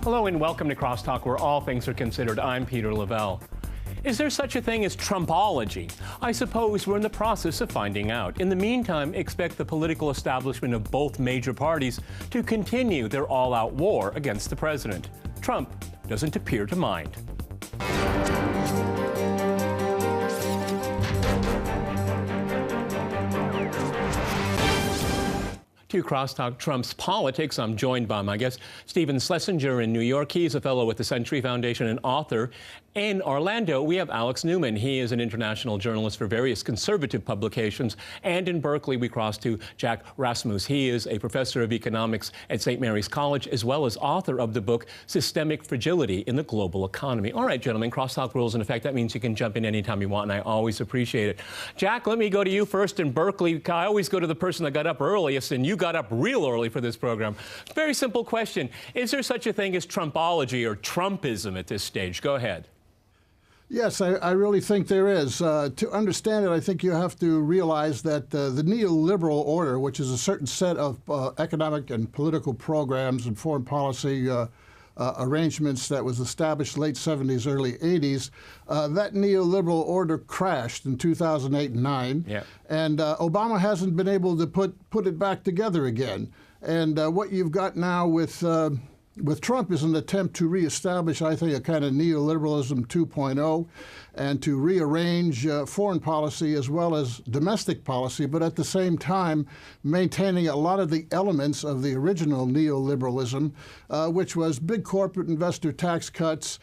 Hello and welcome to Crosstalk, where all things are considered. I'm Peter Lavelle. Is there such a thing as Trumpology? I suppose we're in the process of finding out. In the meantime, expect the political establishment of both major parties to continue their all-out war against the president. Trump doesn't appear to mind. To Crosstalk Trump's politics, I'm joined by my guest, Stephen Schlesinger in New York. He's a fellow with the Century Foundation and author. In Orlando, we have Alex Newman. He is an international journalist for various conservative publications. And in Berkeley, we cross to Jack Rasmus. He is a professor of economics at St. Mary's College, as well as author of the book Systemic Fragility in the Global Economy. All right, gentlemen, Crosstalk rules in effect. That means you can jump in anytime you want, and I always appreciate it. Jack, let me go to you first in Berkeley. I always go to the person that got up earliest, and you got up real early for this program. Very simple question. Is there such a thing as Trumpology or Trumpism at this stage? Go ahead. Yes, I really think there is. To understand it, I think you have to realize that the neoliberal order, which is a certain set of economic and political programs and foreign policy arrangements that was established late 70s, early 80s, that neoliberal order crashed in 2008 and 9. Yeah. And Obama hasn't been able to put it back together again. And what you've got now with Trump is an attempt to reestablish, I think, a kind of neoliberalism 2.0 and to rearrange foreign policy as well as domestic policy, but at the same time maintaining a lot of the elements of the original neoliberalism, which was big corporate investor tax cuts,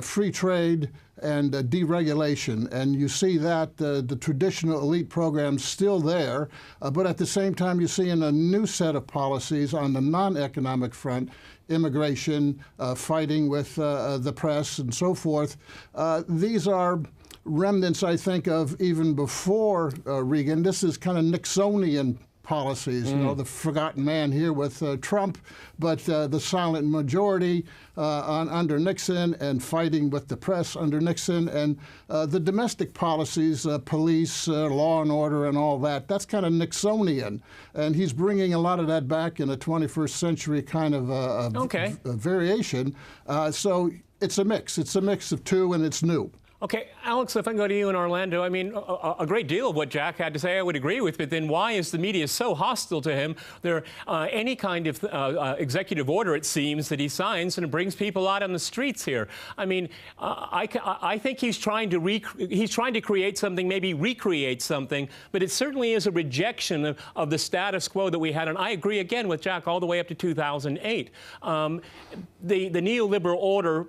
free trade, and deregulation. And you see that the traditional elite programs still there, but at the same time you see in a new set of policies on the non-economic front, immigration, fighting with the press, and so forth. These are remnants, I think, of even before Reagan. This is kind of Nixonian policies, you know, the forgotten man here with Trump, but the silent majority under Nixon and fighting with the press under Nixon, and the domestic policies, police, law and order and all that, that's kind of Nixonian. And he's bringing a lot of that back in a 21st century kind of a variation. So it's a mix. It's a mix of two, and it's new. Okay, Alex, if I go to you in Orlando, I mean, a great deal of what Jack had to say I would agree with, but then why is the media so hostile to him? There, any kind of executive order, it seems, that he signs, and it brings people out on the streets here. I mean, I think he's trying to create something, maybe recreate something, but it certainly is a rejection of the status quo that we had, and I agree again with Jack all the way up to 2008. The neoliberal order,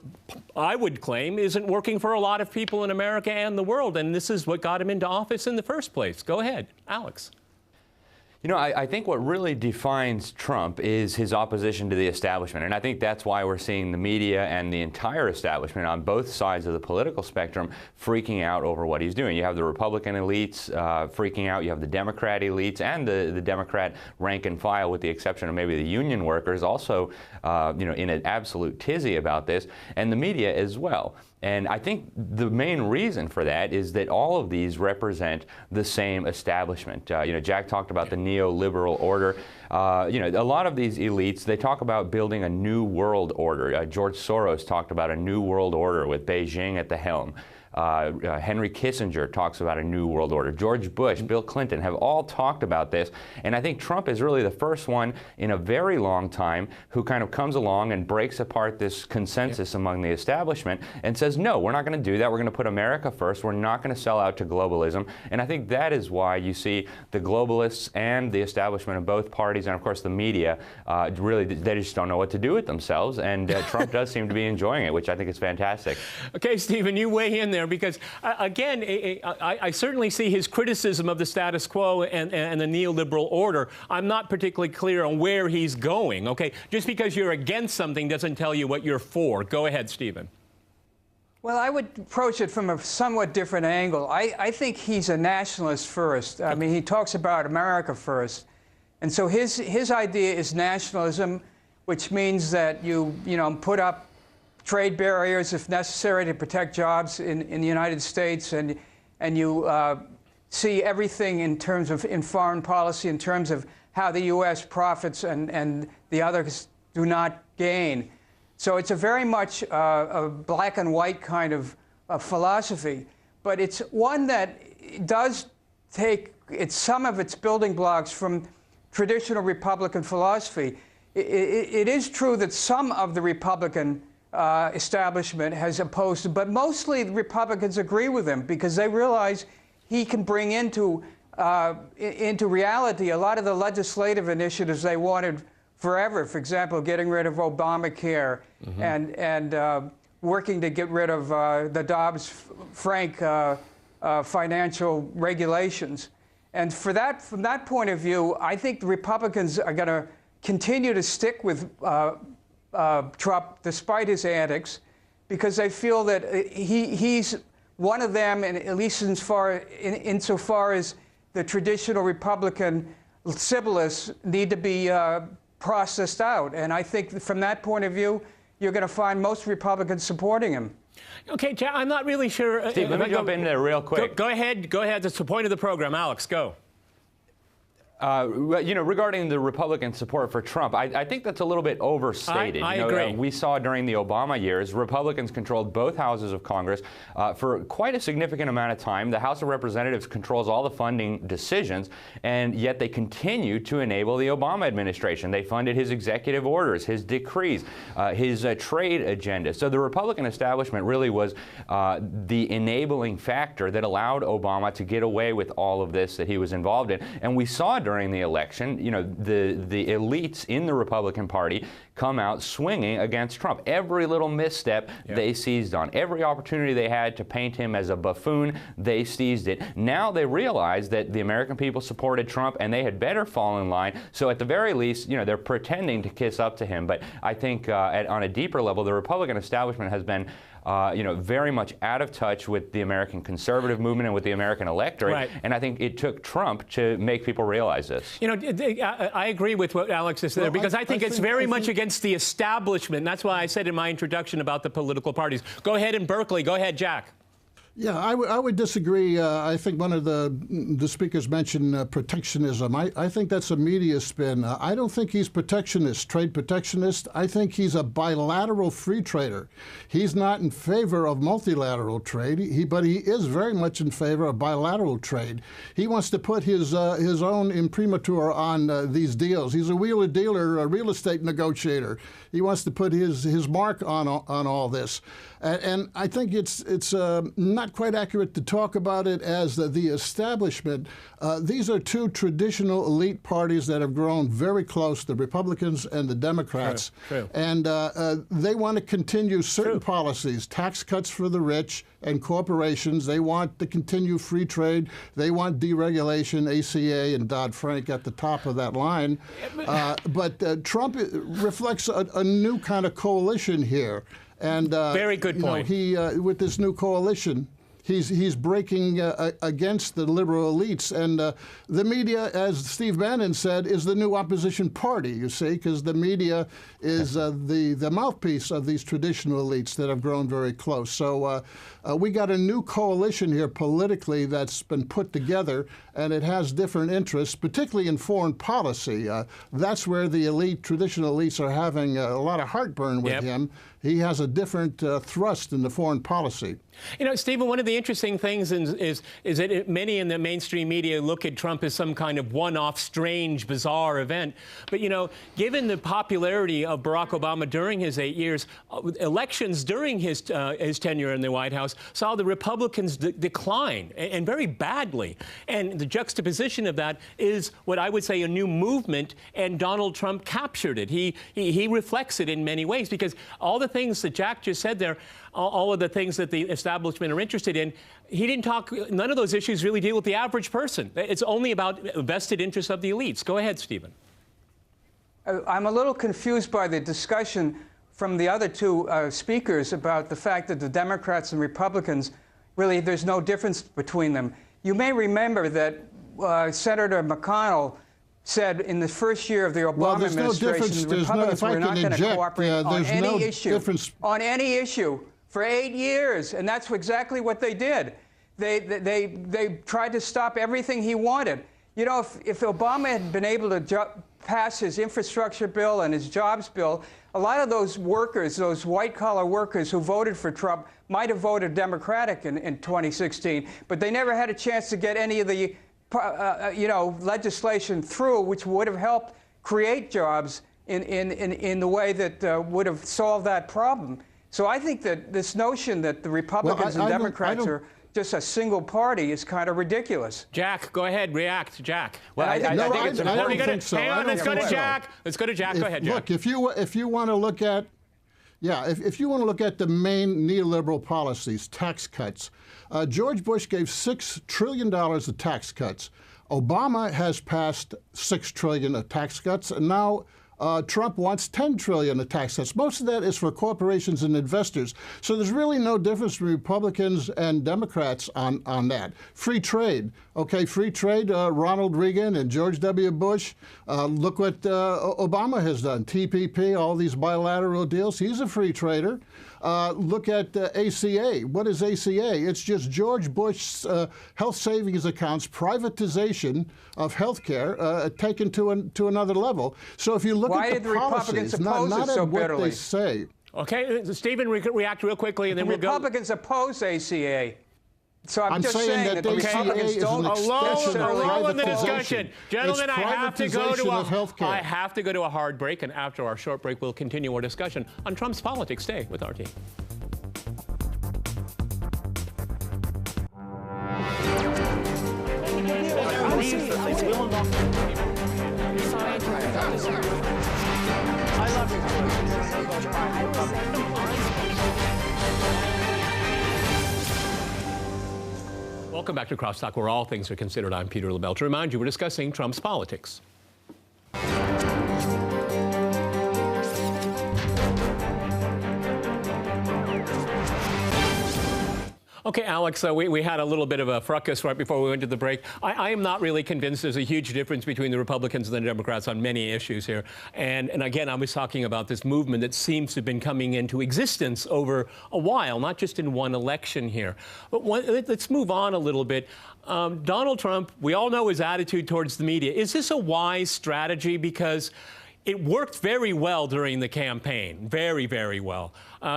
I would claim, isn't working for a lot of people in America and the world, and this is what got him into office in the first place. Go ahead, Alex. You know, I think what really defines Trump is his opposition to the establishment, and I think that's why we're seeing the media and the entire establishment on both sides of the political spectrum freaking out over what he's doing. You have the Republican elites freaking out, you have the Democrat elites and the Democrat rank and file, with the exception of maybe the union workers, also you know, in an absolute tizzy about this, and the media as well. And I think the main reason for that is that all of these represent the same establishment. You know, Jack talked about the neoliberal order. You know, a lot of these elites, they talk about building a new world order. George Soros talked about a new world order with Beijing at the helm. Henry Kissinger talks about a new world order. George Bush, Bill Clinton have all talked about this. And I think Trump is really the first one in a very long time who kind of comes along and breaks apart this consensus among the establishment and says, no, we're not going to do that. We're going to put America first. We're not going to sell out to globalism. And I think that is why you see the globalists and the establishment of both parties, and of course the media, really, they just don't know what to do with themselves. And Trump does seem to be enjoying it, which I think is fantastic. Okay, Stephen, you weigh in there. Because, again, I certainly see his criticism of the status quo and the neoliberal order. I'm not particularly clear on where he's going, okay? Just because you're against something doesn't tell you what you're for. Go ahead, Stephen. Well, I would approach it from a somewhat different angle. I think he's a nationalist first. I mean, he talks about America first. And so his idea is nationalism, which means that you know, put up trade barriers, if necessary, to protect jobs in the United States, and you see everything in terms of in foreign policy, in terms of how the U.S. profits and the others do not gain. So it's a very much a black and white kind of philosophy, but it's one that does take some of its building blocks from traditional Republican philosophy. It is true that some of the Republican establishment has opposed it, but mostly the Republicans agree with him because they realize he can bring into reality a lot of the legislative initiatives they wanted forever. For example, getting rid of Obamacare and working to get rid of the Dodd-Frank financial regulations. And from that point of view, I think the Republicans are going to continue to stick with Trump despite his antics, because they feel that he's one of them, and at least insofar as the traditional Republican Civilists need to be processed out. And I think from that point of view, you're going to find most Republicans supporting him. Okay, Jack, I'm not really sure. Steve, let me jump in there real quick. Go ahead. Go ahead. That's the point of the program. Alex, go. You know, regarding the Republican support for Trump, I think that's a little bit overstated. I agree. We saw during the Obama years, Republicans controlled both houses of Congress for quite a significant amount of time. The House of Representatives controls all the funding decisions, and yet they continue to enable the Obama administration. They funded his executive orders, his decrees, his trade agenda. So the Republican establishment really was the enabling factor that allowed Obama to get away with all of this that he was involved in. And we saw during the election, you know, the elites in the Republican Party come out swinging against Trump. Every little misstep they seized on. Every opportunity they had to paint him as a buffoon, they seized it. Now they realize that the American people supported Trump and they had better fall in line. So at the very least, you know, they're pretending to kiss up to him. But I think on a deeper level, the Republican establishment has been you know, very much out of touch with the American conservative movement and with the American electorate. Right. And I think it took Trump to make people realize this. You know, I agree with what Alex is there, because I think it's very much against the establishment. That's why I said in my introduction about the political parties. Go ahead in Berkeley. Go ahead, Jack. Yeah, I would disagree. I think one of the speakers mentioned protectionism. I think that's a media spin. I don't think he's protectionist, trade protectionist. I think he's a bilateral free trader. He's not in favor of multilateral trade, but he is very much in favor of bilateral trade. He wants to put his own imprimatur on these deals. He's a wheeler-dealer, a real estate negotiator. He wants to put his mark on all this. And I think it's not quite accurate to talk about it as the establishment. These are two traditional elite parties that have grown very close, the Republicans and the Democrats. True. And they want to continue certain policies, tax cuts for the rich and corporations. They want to continue free trade. They want deregulation, ACA and Dodd-Frank at the top of that line. But Trump reflects a new kind of coalition here. And very good point. He with this new coalition, he's breaking against the liberal elites, and the media, as Steve Bannon said, is the new opposition party. You see, because the media is the mouthpiece of these traditional elites that have grown very close. So we got a new coalition here politically that's been put together, and it has different interests, particularly in foreign policy. That's where the elite, traditional elites, are having a lot of heartburn with him. He has a different thrust in the foreign policy. You know, Stephen, one of the interesting things is that many in the mainstream media look at Trump as some kind of one-off, strange, bizarre event. But, you know, given the popularity of Barack Obama during his 8 years, elections during his tenure in the White House saw the Republicans decline, and very badly. And the juxtaposition of that is what I would say a new movement, and Donald Trump captured it. He reflects it in many ways, because all the things that Jack just said there, all of the things that the establishment are interested in, he didn't talk, none of those issues really deal with the average person. It's only about vested interests of the elites. Go ahead, Stephen. I'm a little confused by the discussion from the other two speakers about the fact that the Democrats and Republicans, really, there's no difference between them. You may remember that Senator McConnell said in the first year of the Obama administration, the Republicans were not going to cooperate on any issue for 8 years, and that's exactly what they did. They tried to stop everything he wanted. You know, if Obama had been able to pass his infrastructure bill and his jobs bill, a lot of those workers, those white-collar workers who voted for Trump, might have voted Democratic in 2016, but they never had a chance to get any of the, legislation through, which would have helped create jobs in the way that would have solved that problem. So I think that this notion that the Republicans and Democrats are just a single party is kind of ridiculous. Jack, go ahead, react, Jack. Well, I think it's important. I don't think so. Hang on, let's go to Jack. Let's go to Jack. Go ahead, Jack. Look, if you want to look at, if you want to look at the main neoliberal policies, tax cuts, George Bush gave $6 trillion of tax cuts. Obama has passed $6 trillion of tax cuts, and now Trump wants $10 trillion of tax cuts. Most of that is for corporations and investors. So there's really no difference between Republicans and Democrats on that. Free trade. Okay, free trade, Ronald Reagan and George W. Bush. Look what Obama has done. TPP, all these bilateral deals. He's a free trader. Look at ACA. What is ACA? It's just George Bush's health savings accounts, privatization of health care taken to another level. So if you look at the policies, not at what they say. Okay, Stephen, react real quickly, and then we'll go. Republicans oppose ACA. So I'm just saying that the Republicans don't alone in the discussion. Gentlemen, I have to go to a hard break, and after our short break, we'll continue our discussion on Trump's politics. Stay with our team. Welcome back to Crosstalk, where all things are considered. I'm Peter LaBelle. To remind you, we're discussing Trump's politics. Okay, Alex, we had a little bit of a fracas right before we went to the break. I am not really convinced there's a huge difference between the Republicans and the Democrats on many issues here. And again, I was talking about this movement that seems to have been coming into existence over a while, not just in one election here. But let's move on a little bit. Donald Trump, we all know his attitude towards the media. Is this a wise strategy? Because it worked very well during the campaign, very, very well.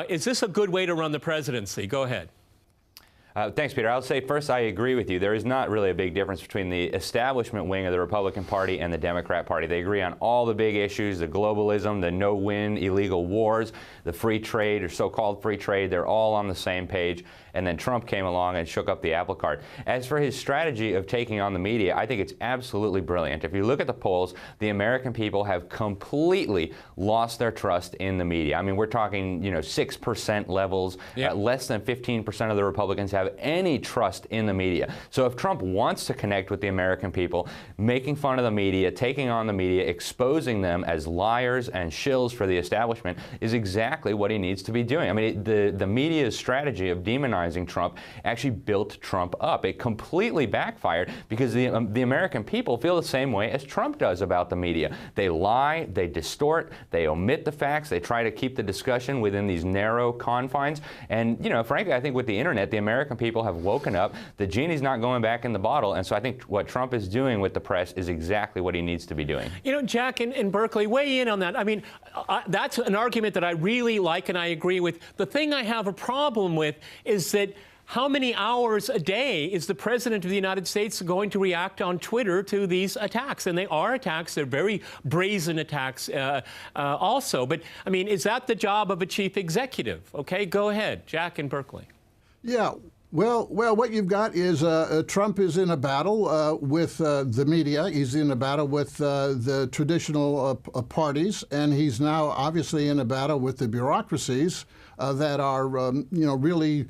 Is this a good way to run the presidency? Go ahead. Thanks, Peter. I'll say first, I agree with you. There is not really a big difference between the establishment wing of the Republican Party and the Democrat Party. They agree on all the big issues, the globalism, the no-win illegal wars, the free trade or so-called free trade. They're all on the same page. And then Trump came along and shook up the apple cart. As for his strategy of taking on the media, I think it's absolutely brilliant. If you look at the polls, the American people have completely lost their trust in the media. I mean, we're talking, 6% levels. Yep. Less than 15% of the Republicans have any trust in the media. So if Trump wants to connect with the American people, making fun of the media, taking on the media, exposing them as liars and shills for the establishment is exactly what he needs to be doing. I mean, the media's strategy of demonizing Trump actually built Trump up. It completely backfired because the American people feel the same way as Trump does about the media. They lie, they distort, they omit the facts, they try to keep the discussion within these narrow confines. And, frankly, I think with the internet, the American people have woken up. The genie's not going back in the bottle. And so I think what Trump is doing with the press is exactly what he needs to be doing. Jack in Berkeley, weigh in on that. I mean, that's an argument that I really like and I agree with. The thing I have a problem with is that how many hours a day is the President of the United States going to react on Twitter to these attacks? And they are attacks. They're very brazen attacks also. But, I mean, is that the job of a chief executive? Okay, go ahead. Jack in Berkeley. Yeah. Well, what you've got is Trump is in a battle with the media. He's in a battle with the traditional parties, and he's now obviously in a battle with the bureaucracies that are, really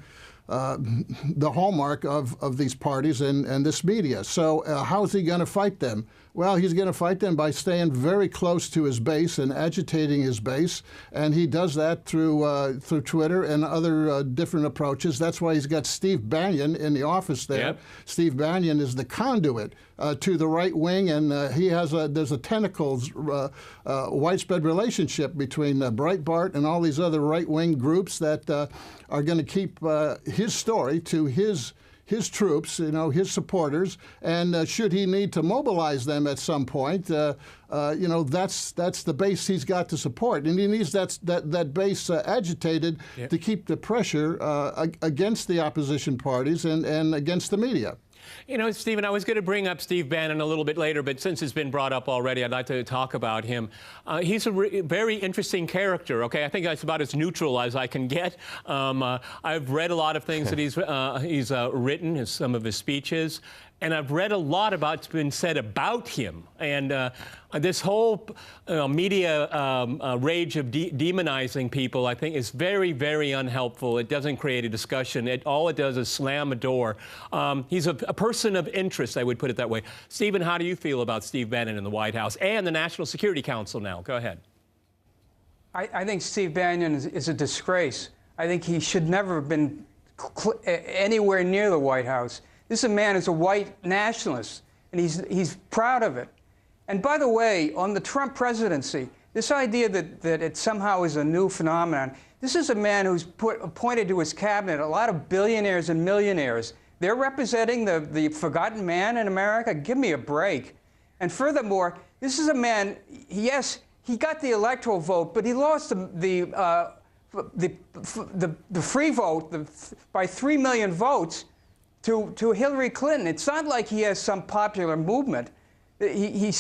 the hallmark of these parties and this media. So how is he going to fight them? Well, he's going to fight them by staying very close to his base and agitating his base, and he does that through Twitter and other different approaches. That's why he's got Steve Bannon in the office there. Yep. Steve Bannon is the conduit to the right wing, and there's a tentacles widespread relationship between Breitbart and all these other right wing groups that are going to keep his story to his his troops, his supporters, and should he need to mobilize them at some point, that's the base he's got to support, and he needs that base agitated to keep the pressure against the opposition parties and against the media. Stephen, I was going to bring up Steve Bannon a little bit later, but since it's been brought up already, I'd like to talk about him. He's a very interesting character, okay? I think that's about as neutral as I can get. I've read a lot of things that he's written, some of his speeches, and I've read a lot about what's been said about him. And this whole media rage of demonizing people, I think, is very, very unhelpful. It doesn't create a discussion. All it does is slam a door. He's a person of interest, I would put it that way. Stephen, how do you feel about Steve Bannon in the White House and the National Security Council now? Go ahead. I think Steve Bannon is a disgrace. I think he should never have been anywhere near the White House. This is a man who's a white nationalist, and he's proud of it. And by the way, on the Trump presidency, this idea that it somehow is a new phenomenon, this is a man who's appointed to his cabinet a lot of billionaires and millionaires. They're representing the forgotten man in America? Give me a break. And furthermore, this is a man, yes, he got the electoral vote, but he lost the free vote by 3 million votes to Hillary Clinton. It's not like he has some popular movement. And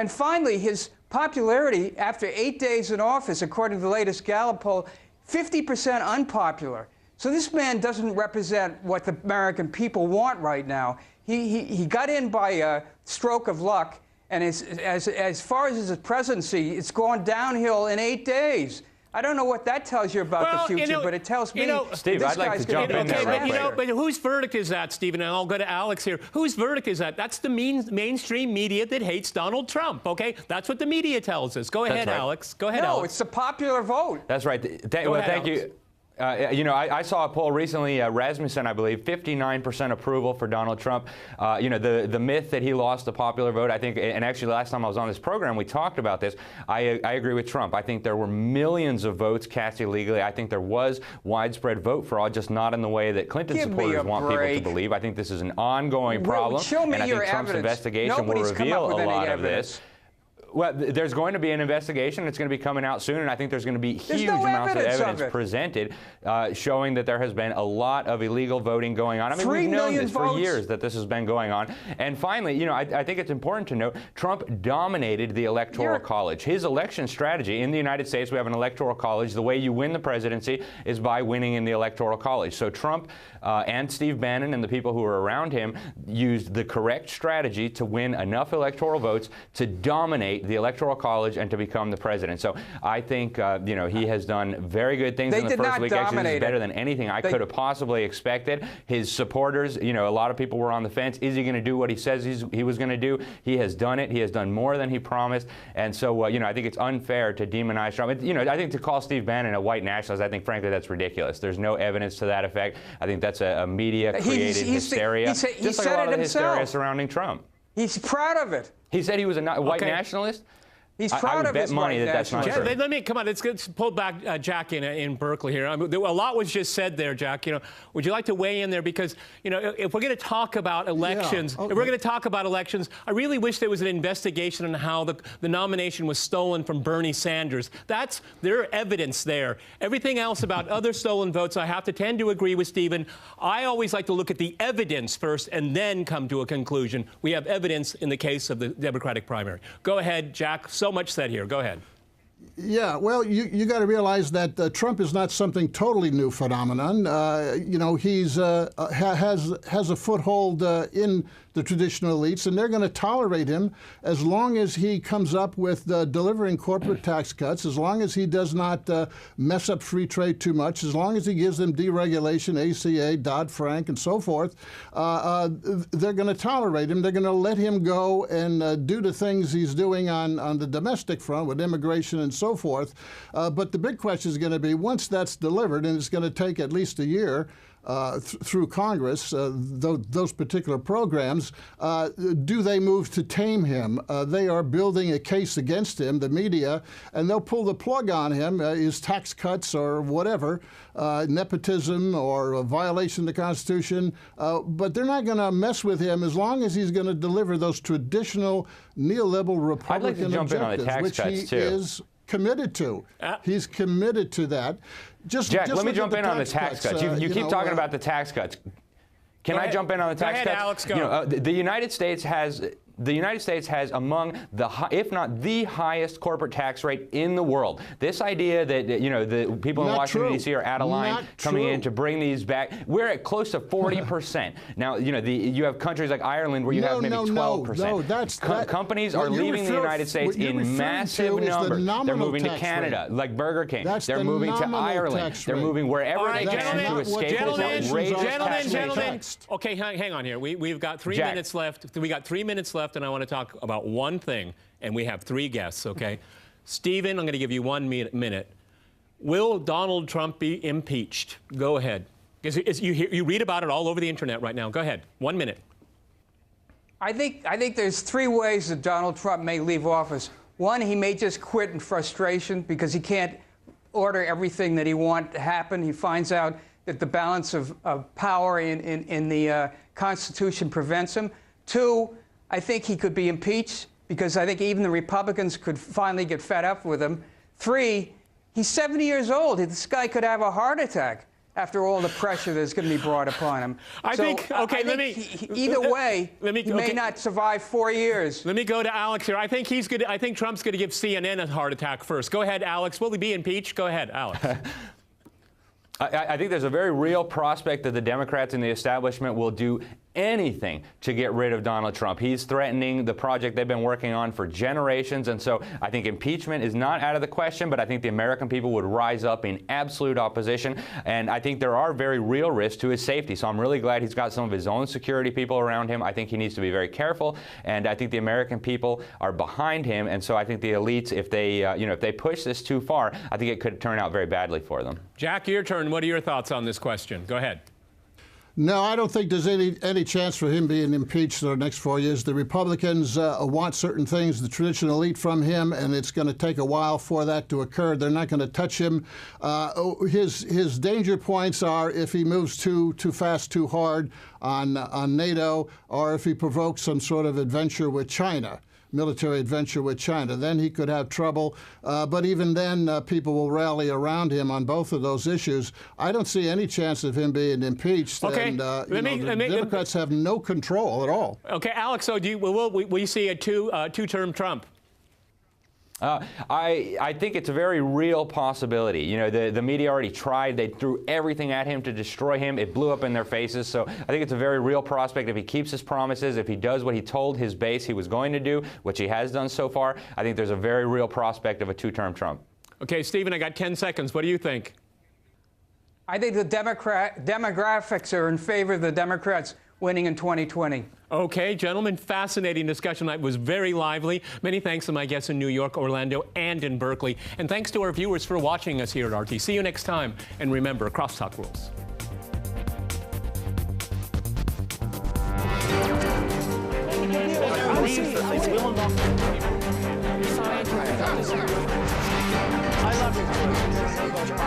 finally, his popularity after 8 days in office, according to the latest Gallup poll, 50% unpopular. So this man doesn't represent what the American people want right now. He got in by a stroke of luck, and as far as his presidency, it's gone downhill in 8 days. I don't know what that tells you about the future, but it tells me. Steve, I'd like to jump in there. But whose verdict is that, Stephen? And I'll go to Alex here. Whose verdict is that? That's the mainstream media that hates Donald Trump. Okay, that's what the media tells us. Go ahead, Alex. Go ahead, Alex. No, it's the popular vote. That's right. Thank you. I saw a poll recently, Rasmussen, I believe, 59% approval for Donald Trump. The myth that he lost the popular vote, I think, and actually last time I was on this program, we talked about this. I agree with Trump. I think there were millions of votes cast illegally. I think there was widespread vote fraud, just not in the way that Clinton supporters want people to believe. I think this is an ongoing problem. Show me and I think Trump's investigation will reveal a lot of this. Well, there's going to be an investigation. It's going to be coming out soon, and I think there's going to be huge amounts of evidence presented showing that there has been a lot of illegal voting going on. I mean, we've known this for years that this has been going on. And finally, I think it's important to note Trump dominated the Electoral College. His election strategy in the United States, we have an Electoral College. The way you win the presidency is by winning in the Electoral College. So Trump and Steve Bannon and the people who are around him used the correct strategy to win enough electoral votes to dominate the Electoral College and to become the president. So I think, he has done very good things in the first week. Actually, this is better than anything I could have possibly expected. His supporters, a lot of people were on the fence. Is he going to do what he says he was going to do? He has done it. He has done more than he promised. And so, I think it's unfair to demonize Trump. I think to call Steve Bannon a white nationalist, I think, frankly, that's ridiculous. There's no evidence to that effect. I think that's a media-created hysteria, just like a lot of the hysteria surrounding Trump. He's proud of it. He said he was a white nationalist? He's proud of his money that that's not true. Let me come on. Let's pull back Jack in Berkeley here. A lot was just said there, Jack. Would you like to weigh in there? Because if we're going to talk about elections, if we're going to talk about elections, I really wish there was an investigation on how the nomination was stolen from Bernie Sanders. That's their evidence there. Everything else about other stolen votes, I have to tend to agree with Stephen. I always like to look at the evidence first and then come to a conclusion. We have evidence in the case of the Democratic primary. Go ahead, Jack. So much said here. Go ahead. Yeah, well, you got to realize that Trump is not something totally new phenomenon. He's has a foothold in the traditional elites, and they're going to tolerate him as long as he comes up with delivering corporate tax cuts, as long as he does not mess up free trade too much, as long as he gives them deregulation, ACA, Dodd-Frank, and so forth. They're going to tolerate him. They're going to let him go and do the things he's doing on the domestic front with immigration and so forth. But the big question is going to be, once that's delivered, and it's going to take at least a year, through Congress, those particular programs, do they move to tame him? They are building a case against him, the media, and they'll pull the plug on him, his tax cuts or whatever, nepotism or a violation of the Constitution, but they're not going to mess with him as long as he's going to deliver those traditional neoliberal Republican objectives, which he is committed to. He's committed to that. Jack, let me jump in on the tax cuts. You keep talking about the tax cuts. Can I jump in on the tax cuts? Go ahead, Alex, go. You know, the United States has among the, if not the highest corporate tax rate in the world. This idea that, you know, the people in Washington, D.C. are out of line coming in to bring these back. We're at close to 40%. Now, you know, you have countries like Ireland where you have maybe 12%. No, companies are leaving the United States in massive numbers. They're moving to Canada, like Burger King. They're moving to Ireland. They're moving wherever they can to escape this outrageous tax rate. Okay, hang on here. We've got 3 minutes left. We got 3 minutes left, and I want to talk about one thing, and we have 3 guests, okay? Stephen, I'm going to give you 1 minute. Will Donald Trump be impeached? Go ahead. You read about it all over the internet right now. Go ahead. 1 minute. I think there's 3 ways that Donald Trump may leave office. One, he may just quit in frustration because he can't order everything that he wants to happen. He finds out that the balance of power in the Constitution prevents him. 2, I think he could be impeached because I think even the Republicans could finally get fed up with him. 3, he's 70 years old. This guy could have a heart attack after all the pressure that's going to be brought upon him. Either way, he may not survive 4 years. Let me go to Alex here. I think Trump's going to give CNN a heart attack first. Go ahead, Alex. Will he be impeached? Go ahead, Alex. I think there's a very real prospect that the Democrats and the establishment will do anything to get rid of Donald Trump. He's threatening the project they've been working on for generations, and so I think impeachment is not out of the question, but I think the American people would rise up in absolute opposition, and I think there are very real risks to his safety. So I'm really glad he's got some of his own security people around him. I think he needs to be very careful, and I think the American people are behind him, and so I think the elites, if they push this too far, I think it could turn out very badly for them. Jack, your turn. What are your thoughts on this question? Go ahead. No, I don't think there's any chance for him being impeached in the next 4 years. The Republicans want certain things, the traditional elite, from him, and it's going to take a while for that to occur. They're not going to touch him. His danger points are if he moves too fast, too hard on NATO, or if he provokes some sort of adventure with China. Military adventure with China. Then he could have trouble. But even then, people will rally around him on both of those issues. I don't see any chance of him being impeached. Okay. And the Democrats have no control at all. Okay, Alex, so will you see a two-term Trump? I think it's a very real possibility. You know, the media already tried. They threw everything at him to destroy him. It blew up in their faces. So I think it's a very real prospect if he keeps his promises, if he does what he told his base he was going to do, which he has done so far. I think there's a very real prospect of a 2-term Trump. Okay, Stephen, I got 10 seconds. What do you think? I think the demographics are in favor of the Democrats winning in 2020. Okay, gentlemen, fascinating discussion. It was very lively. Many thanks to my guests in New York, Orlando, and in Berkeley. And thanks to our viewers for watching us here at RT. See you next time. And remember, Crosstalk rules. I love you.